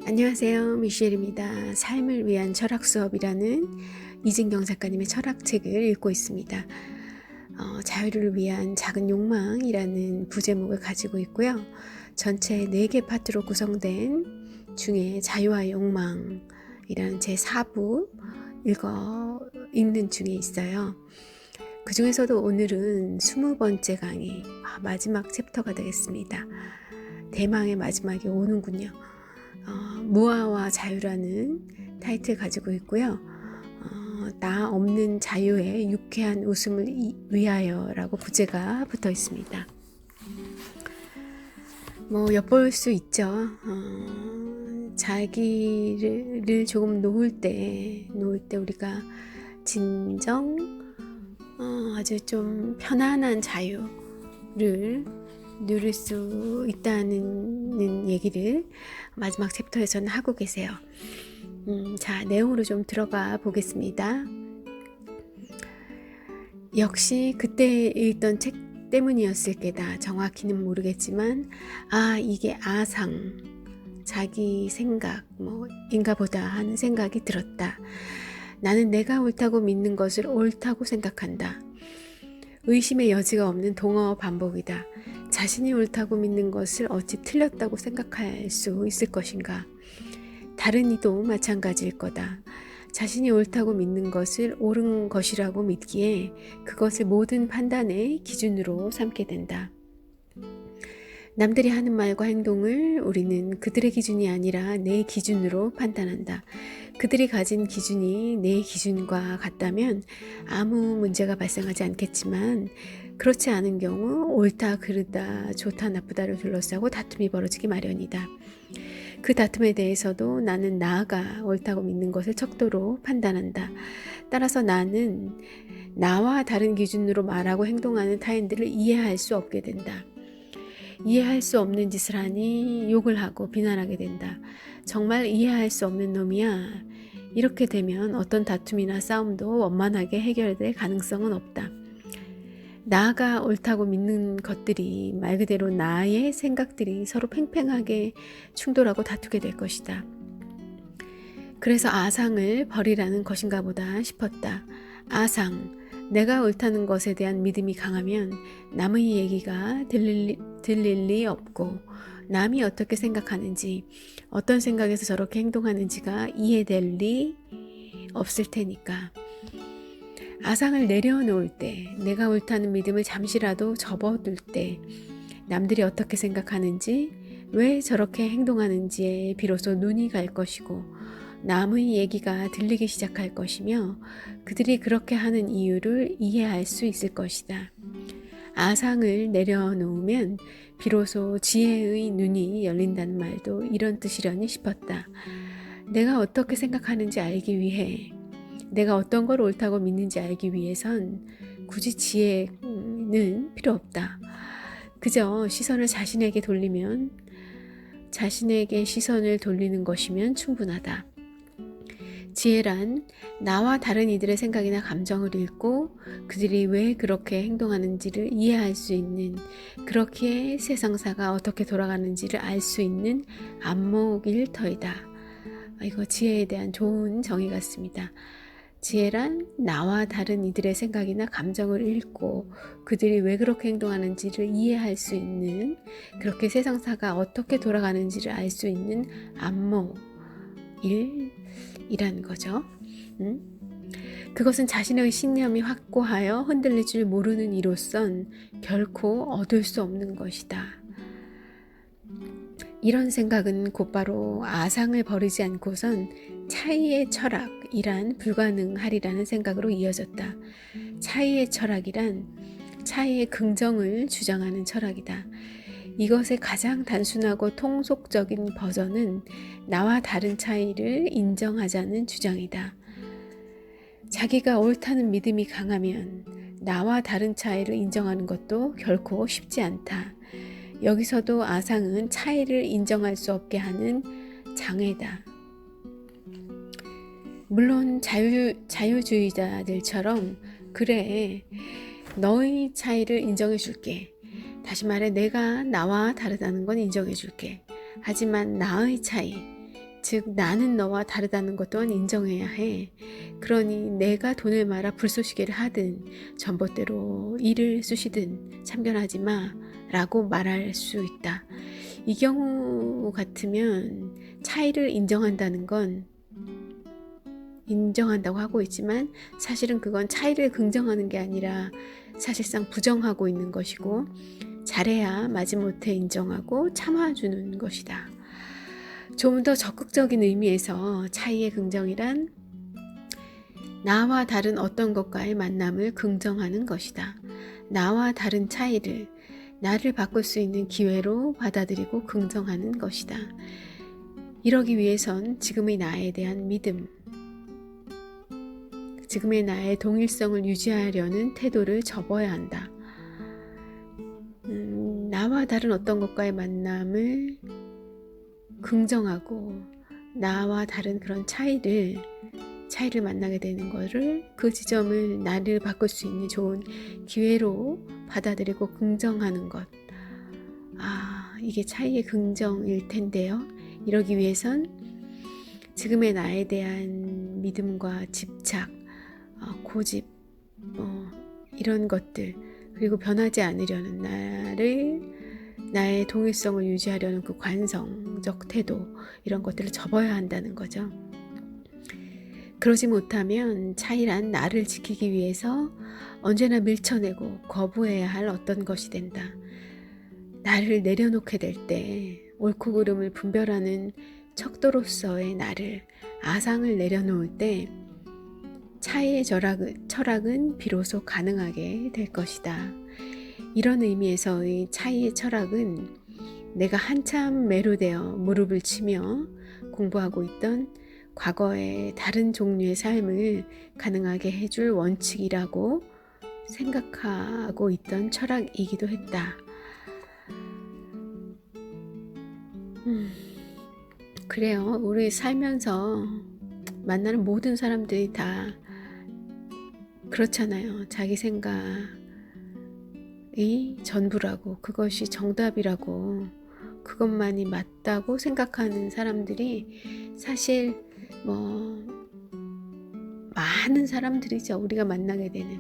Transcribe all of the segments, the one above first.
안녕하세요. 미셸입니다. 삶을 위한 철학 수업이라는 이진경 작가님의 철학책을 읽고 있습니다. 자유를 위한 작은 욕망이라는 부제목을 가지고 있고요. 전체 4개 파트로 구성된 중에 자유와 욕망이라는 제 4부 읽는 중에 있어요. 그 중에서도 오늘은 20번째 강의, 마지막 챕터가 되겠습니다. 대망의 마지막이 오는군요. 무아와 자유라는 타이틀 가지고 있고요. 나 없는 자유의 유쾌한 웃음을 위하여 라고 부제가 붙어 있습니다. 엿볼 수 있죠. 자기를 조금 놓을 때 우리가 진정 아주 좀 편안한 자유를 누릴 수 있다는 얘기를 마지막 챕터에서는 하고 계세요. 자, 내용으로 좀 들어가 보겠습니다. 역시 그때 읽던 책 때문이었을 게다. 정확히는 모르겠지만 이게 아상, 자기 생각 인가 보다 하는 생각이 들었다. 나는 내가 옳다고 믿는 것을 옳다고 생각한다. 의심의 여지가 없는 동어 반복이다. 자신이 옳다고 믿는 것을 어찌 틀렸다고 생각할 수 있을 것인가? 다른 이도 마찬가지일 거다. 자신이 옳다고 믿는 것을 옳은 것이라고 믿기에 그것을 모든 판단의 기준으로 삼게 된다. 남들이 하는 말과 행동을 우리는 그들의 기준이 아니라 내 기준으로 판단한다. 그들이 가진 기준이 내 기준과 같다면 아무 문제가 발생하지 않겠지만 그렇지 않은 경우 옳다, 그르다, 좋다, 나쁘다를 둘러싸고 다툼이 벌어지기 마련이다. 그 다툼에 대해서도 나는 나가 옳다고 믿는 것을 척도로 판단한다. 따라서 나는 나와 다른 기준으로 말하고 행동하는 타인들을 이해할 수 없게 된다. 이해할 수 없는 짓을 하니 욕을 하고 비난하게 된다. 정말 이해할 수 없는 놈이야. 이렇게 되면 어떤 다툼이나 싸움도 원만하게 해결될 가능성은 없다. 나가 옳다고 믿는 것들이 말 그대로 나의 생각들이 서로 팽팽하게 충돌하고 다투게 될 것이다. 그래서 아상을 버리라는 것인가 보다 싶었다. 아상, 내가 옳다는 것에 대한 믿음이 강하면 남의 얘기가 들릴 리 없고 남이 어떻게 생각하는지, 어떤 생각에서 저렇게 행동하는지가 이해될 리 없을 테니까. 아상을 내려놓을 때, 내가 옳다는 믿음을 잠시라도 접어둘 때 남들이 어떻게 생각하는지, 왜 저렇게 행동하는지에 비로소 눈이 갈 것이고 남의 얘기가 들리기 시작할 것이며 그들이 그렇게 하는 이유를 이해할 수 있을 것이다. 아상을 내려놓으면 비로소 지혜의 눈이 열린다는 말도 이런 뜻이려니 싶었다. 내가 어떻게 생각하는지 알기 위해, 내가 어떤 걸 옳다고 믿는지 알기 위해선 굳이 지혜는 필요 없다. 그저 시선을 자신에게 시선을 돌리는 것이면 충분하다. 지혜란 나와 다른 이들의 생각이나 감정을 읽고 그들이 왜 그렇게 행동하는지를 이해할 수 있는, 그렇기에 세상사가 어떻게 돌아가는지를 알 수 있는 안목일 터이다. 이거 지혜에 대한 좋은 정의 같습니다. 지혜란 나와 다른 이들의 생각이나 감정을 읽고 그들이 왜 그렇게 행동하는지를 이해할 수 있는, 그렇게 세상사가 어떻게 돌아가는지를 알 수 있는 안목이라는 거죠. 그것은 자신의 신념이 확고하여 흔들릴 줄 모르는 이로선 결코 얻을 수 없는 것이다. 이런 생각은 곧바로 아상을 버리지 않고선 차이의 철학이란 불가능하리라는 생각으로 이어졌다. 차이의 철학이란 차이의 긍정을 주장하는 철학이다. 이것의 가장 단순하고 통속적인 버전은 나와 다른 차이를 인정하자는 주장이다. 자기가 옳다는 믿음이 강하면 나와 다른 차이를 인정하는 것도 결코 쉽지 않다. 여기서도 아상은 차이를 인정할 수 없게 하는 장애다. 물론 자유주의자들처럼 그래, 너의 차이를 인정해 줄게. 다시 말해 내가 나와 다르다는 건 인정해 줄게. 하지만 나의 차이, 즉 나는 너와 다르다는 것 또한 인정해야 해. 그러니 내가 돈을 말아 불쏘시개를 하든 전봇대로 이를 쑤시든 참견하지 마 라고 말할 수 있다. 이 경우 같으면 차이를 인정한다는 건 인정한다고 하고 있지만 사실은 그건 차이를 긍정하는 게 아니라 사실상 부정하고 있는 것이고, 잘해야 마지못해 인정하고 참아주는 것이다. 좀 더 적극적인 의미에서 차이의 긍정이란 나와 다른 어떤 것과의 만남을 긍정하는 것이다. 나와 다른 차이를 나를 바꿀 수 있는 기회로 받아들이고 긍정하는 것이다. 이러기 위해선 지금의 나에 대한 믿음, 지금의 나의 동일성을 유지하려는 태도를 접어야 한다. 나와 다른 어떤 것과의 만남을 긍정하고 나와 다른 그런 차이를 만나게 되는 것을, 그 지점을 나를 바꿀 수 있는 좋은 기회로 받아들이고 긍정하는 것. 이게 차이의 긍정일 텐데요. 이러기 위해선 지금의 나에 대한 믿음과 집착, 고집, 이런 것들, 그리고 변하지 않으려는 나의 동일성을 유지하려는 그 관성적 태도, 이런 것들을 접어야 한다는 거죠. 그러지 못하면 차이란 나를 지키기 위해서 언제나 밀쳐내고 거부해야 할 어떤 것이 된다. 나를 내려놓게 될 때 옳고 그름을 분별하는 척도로서의 나를, 아상을 내려놓을 때 차이의 철학은 비로소 가능하게 될 것이다. 이런 의미에서의 차이의 철학은 내가 한참 매료되어 무릎을 치며 공부하고 있던 과거의 다른 종류의 삶을 가능하게 해줄 원칙이라고 생각하고 있던 철학이기도 했다. 그래요. 우리 살면서 만나는 모든 사람들이 다 그렇잖아요. 자기 생각이 전부라고, 그것이 정답이라고, 그것만이 맞다고 생각하는 사람들이 사실 많은 사람들이죠. 우리가 만나게 되는.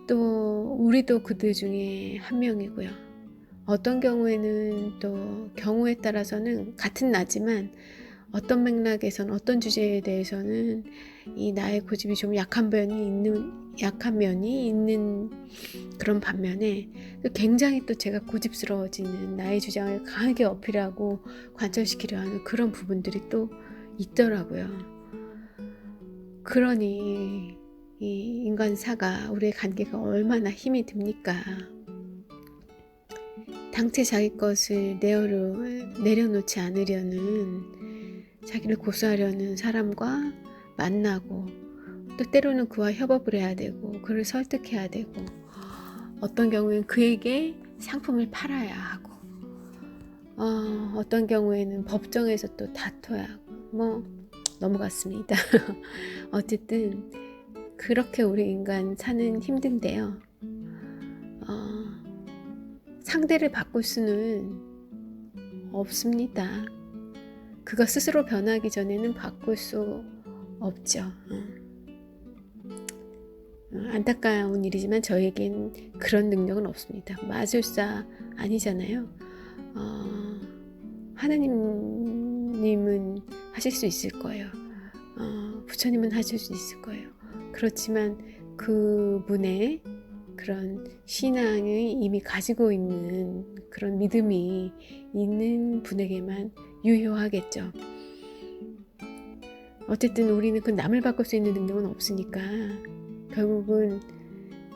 또 우리도 그들 중에 한 명이고요. 어떤 경우에는 또 경우에 따라서는 같은 나지만 어떤 맥락에서는, 어떤 주제에 대해서는 이 나의 고집이 좀 약한 면이 있는 그런 반면에 굉장히 또 제가 고집스러워지는, 나의 주장을 강하게 어필하고 관철시키려 하는 그런 부분들이 또 있더라고요. 그러니 이 인간사가, 우리의 관계가 얼마나 힘이 듭니까? 당최 자기 것을 내려놓지 않으려는, 자기를 고수하려는 사람과 만나고, 또 때로는 그와 협업을 해야 되고, 그를 설득해야 되고, 어떤 경우에는 그에게 상품을 팔아야 하고, 어떤 경우에는 법정에서 또 다퉈야 하고, 넘어갔습니다. 어쨌든 그렇게 우리 인간 사는 힘든데요. 상대를 바꿀 수는 없습니다. 그가 스스로 변하기 전에는 바꿀 수 없죠. 안타까운 일이지만 저에겐 그런 능력은 없습니다. 마술사 아니잖아요. 하나님은 하실 수 있을 거예요. 부처님은 하실 수 있을 거예요. 그렇지만 그분의 그런 신앙을 이미 가지고 있는 그런 믿음이 있는 분에게만 유효하겠죠. 어쨌든 우리는 그 남을 바꿀 수 있는 능력은 없으니까 결국은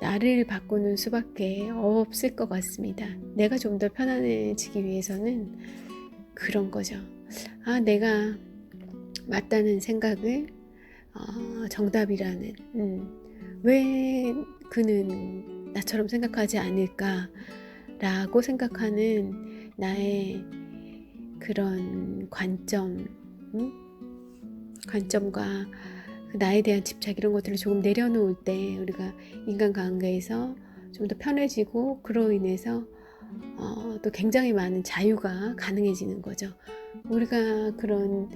나를 바꾸는 수밖에 없을 것 같습니다. 내가 좀 더 편안해지기 위해서는 그런 거죠. 내가 맞다는 생각을 정답이라는, 왜 그는 나처럼 생각하지 않을까 라고 생각하는 나의 그런 관점과 나에 대한 집착, 이런 것들을 조금 내려놓을 때 우리가 인간관계에서 좀 더 편해지고, 그로 인해서 또 굉장히 많은 자유가 가능해지는 거죠. 우리가 그런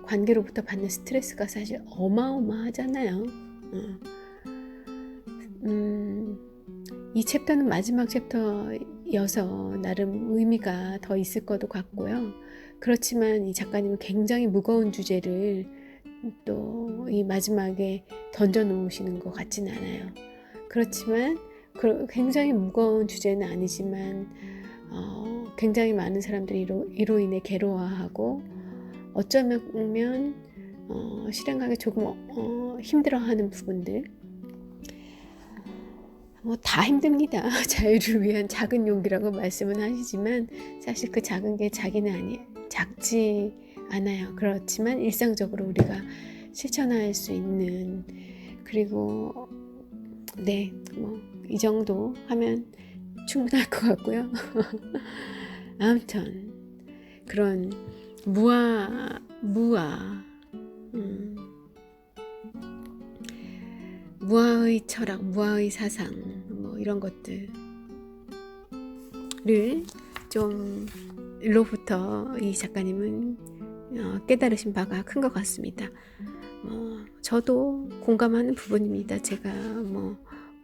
관계로부터 받는 스트레스가 사실 어마어마하잖아요. 이 챕터는 마지막 챕터여서 나름 의미가 더 있을 것도 같고요. 그렇지만 이 작가님은 굉장히 무거운 주제를 또 이 마지막에 던져 놓으시는 것 같진 않아요. 그렇지만 굉장히 무거운 주제는 아니지만 굉장히 많은 사람들이 이로 인해 괴로워하고 어쩌면 실행하기 조금 힘들어하는 부분들, 다 힘듭니다. 자유를 위한 작은 용기라고 말씀은 하시지만 사실 그 작은 게 작지 않아요. 그렇지만 일상적으로 우리가 실천할 수 있는, 그리고 네, 이 정도 하면 충분할 것 같고요. 아무튼 그런 무아의 철학, 무아의 사상, 이런 것들을 로부터 이 작가님은 깨달으신 바가 큰 것 같습니다. 저도 공감하는 부분입니다. 제가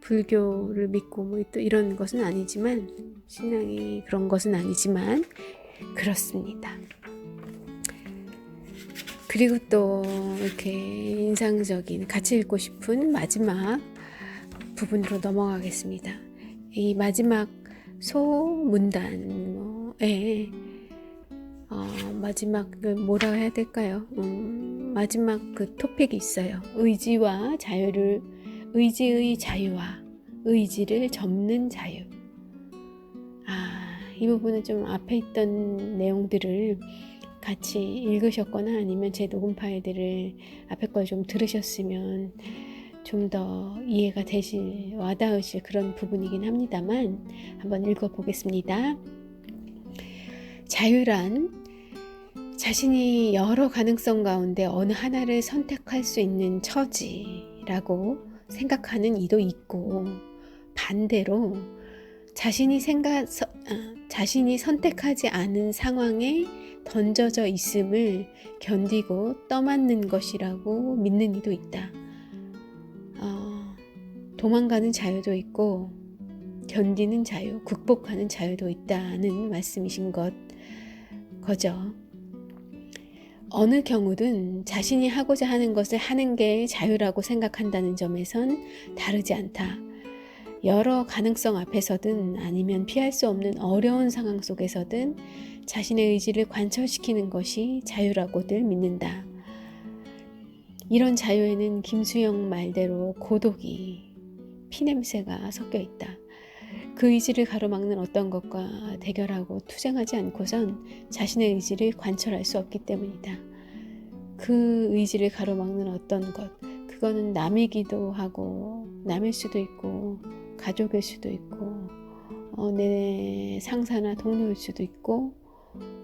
불교를 믿고 또 이런 것은 아니지만, 신앙이 그런 것은 아니지만 그렇습니다. 그리고 또 이렇게 인상적인, 같이 읽고 싶은 마지막 부분으로 넘어가겠습니다. 이 마지막 소문단에 마지막을 뭐라 해야 될까요? 마지막 그 토픽이 있어요. 의지의 자유와 의지를 접는 자유. 이 부분은 좀 앞에 있던 내용들을 같이 읽으셨거나 아니면 제 녹음 파일들을 앞에 걸 좀 들으셨으면 좀 더 이해가 와닿으실 그런 부분이긴 합니다만 한번 읽어보겠습니다. 자유란 자신이 여러 가능성 가운데 어느 하나를 선택할 수 있는 처지라고 생각하는 이도 있고, 반대로 자신이 선택하지 않은 상황에 던져져 있음을 견디고 떠맡는 것이라고 믿는 이도 있다. 도망가는 자유도 있고 견디는 자유, 극복하는 자유도 있다는 말씀이신 거죠. 어느 경우든 자신이 하고자 하는 것을 하는 게 자유라고 생각한다는 점에선 다르지 않다. 여러 가능성 앞에서든 아니면 피할 수 없는 어려운 상황 속에서든 자신의 의지를 관철시키는 것이 자유라고들 믿는다. 이런 자유에는 김수영 말대로 고독이, 피냄새가 섞여 있다. 그 의지를 가로막는 어떤 것과 대결하고 투쟁하지 않고선 자신의 의지를 관철할 수 없기 때문이다. 그 의지를 가로막는 어떤 것, 그거는 남이기도 하고 남일 수도 있고 가족일 수도 있고 내 상사나 동료일 수도 있고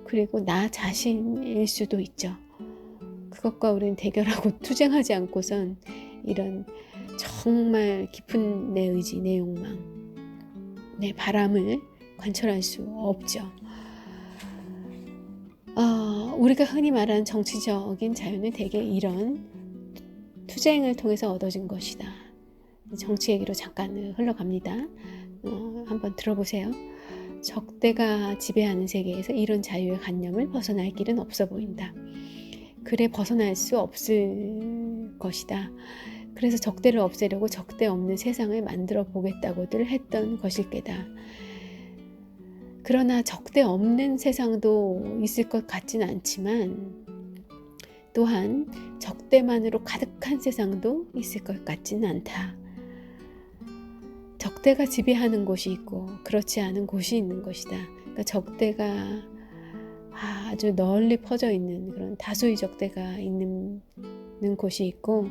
그리고 나 자신일 수도 있죠. 그것과 우리는 대결하고 투쟁하지 않고선 이런 정말 깊은 내 의지, 내 욕망, 내 바람을 관철할 수 없죠. 우리가 흔히 말하는 정치적인 자유는 대개 이런 투쟁을 통해서 얻어진 것이다. 정치 얘기로 잠깐 흘러갑니다. 한번 들어보세요. 적대가 지배하는 세계에서 이런 자유의 관념을 벗어날 길은 없어 보인다. 그래 벗어날 수 없을 것이다. 그래서 적대를 없애려고 적대 없는 세상을 만들어 보겠다고들 했던 것일 게다. 그러나 적대 없는 세상도 있을 것 같지는 않지만 또한 적대만으로 가득한 세상도 있을 것 같지는 않다. 적대가 지배하는 곳이 있고 그렇지 않은 곳이 있는 것이다. 그러니까 적대가 아주 널리 퍼져 있는 그런 다수의 적대가 있는 곳이 있고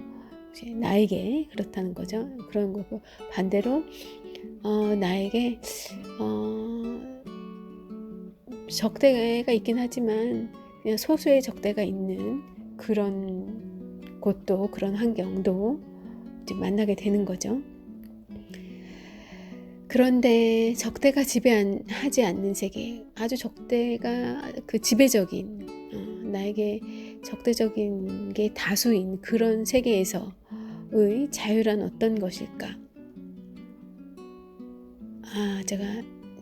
나에게 그렇다는 거죠. 그런 거고 반대로 나에게 적대가 있긴 하지만 그냥 소수의 적대가 있는 그런 곳도 그런 환경도 이제 만나게 되는 거죠. 그런데 적대가 지배하지 않는 세계, 아주 적대가 그 지배적인 나에게 적대적인 게 다수인 그런 세계에서의 자유란 어떤 것일까? 제가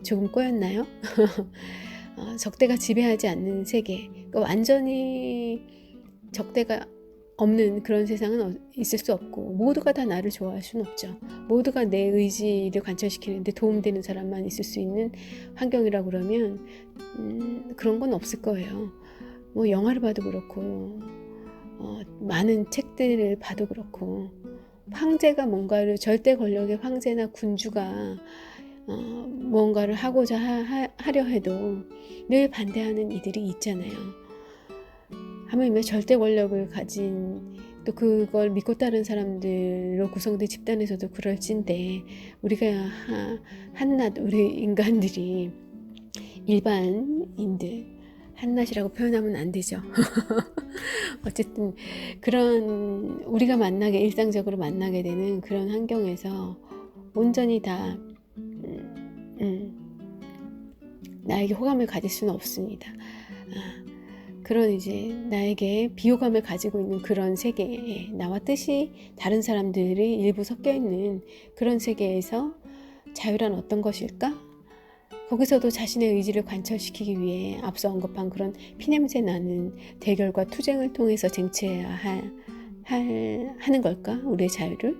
조금 꼬였나요? 적대가 지배하지 않는 세계, 그러니까 완전히 적대가 없는 그런 세상은 있을 수 없고, 모두가 다 나를 좋아할 수는 없죠. 모두가 내 의지를 관철시키는데 도움되는 사람만 있을 수 있는 환경이라고 그러면 그런 건 없을 거예요. 뭐 영화를 봐도 그렇고 많은 책들을 봐도 그렇고, 황제가 뭔가를, 절대 권력의 황제나 군주가 뭔가를 하고자 하려 해도 늘 반대하는 이들이 있잖아요. 하물며 절대 권력을 가진, 또 그걸 믿고 따른 사람들로 구성된 집단에서도 그럴진데, 우리가 한낱 우리 인간들이, 일반인들, 한낱이라고 표현하면 안 되죠. 어쨌든 그런 우리가 일상적으로 만나게 되는 그런 환경에서 온전히 다 나에게 호감을 가질 수는 없습니다. 그런 이제 나에게 비호감을 가지고 있는 그런 세계에, 나와 뜻이 다른 사람들이 일부 섞여 있는 그런 세계에서 자유란 어떤 것일까? 거기서도 자신의 의지를 관철시키기 위해 앞서 언급한 그런 피냄새 나는 대결과 투쟁을 통해서 쟁취해야 하는 걸까? 우리의 자유를?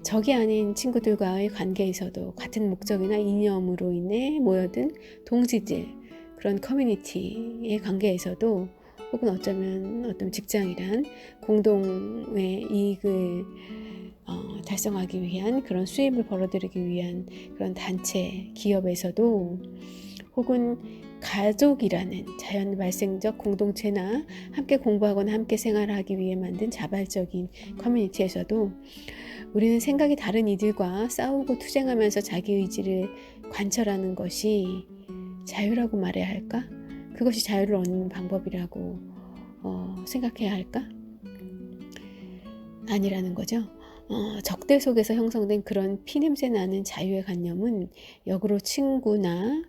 적이 아닌 친구들과의 관계에서도 같은 목적이나 이념으로 인해 모여든 동지들, 그런 커뮤니티의 관계에서도, 혹은 어쩌면 어떤 직장이란 공동의 이익을 달성하기 위한, 그런 수입을 벌어들이기 위한 그런 단체, 기업에서도, 혹은 가족이라는 자연 발생적 공동체나 함께 공부하거나 함께 생활하기 위해 만든 자발적인 커뮤니티에서도 우리는 생각이 다른 이들과 싸우고 투쟁하면서 자기 의지를 관철하는 것이 자유라고 말해야 할까? 그것이 자유를 얻는 방법이라고 생각해야 할까? 아니라는 거죠. 적대 속에서 형성된 그런 피냄새 나는 자유의 관념은 역으로 친구나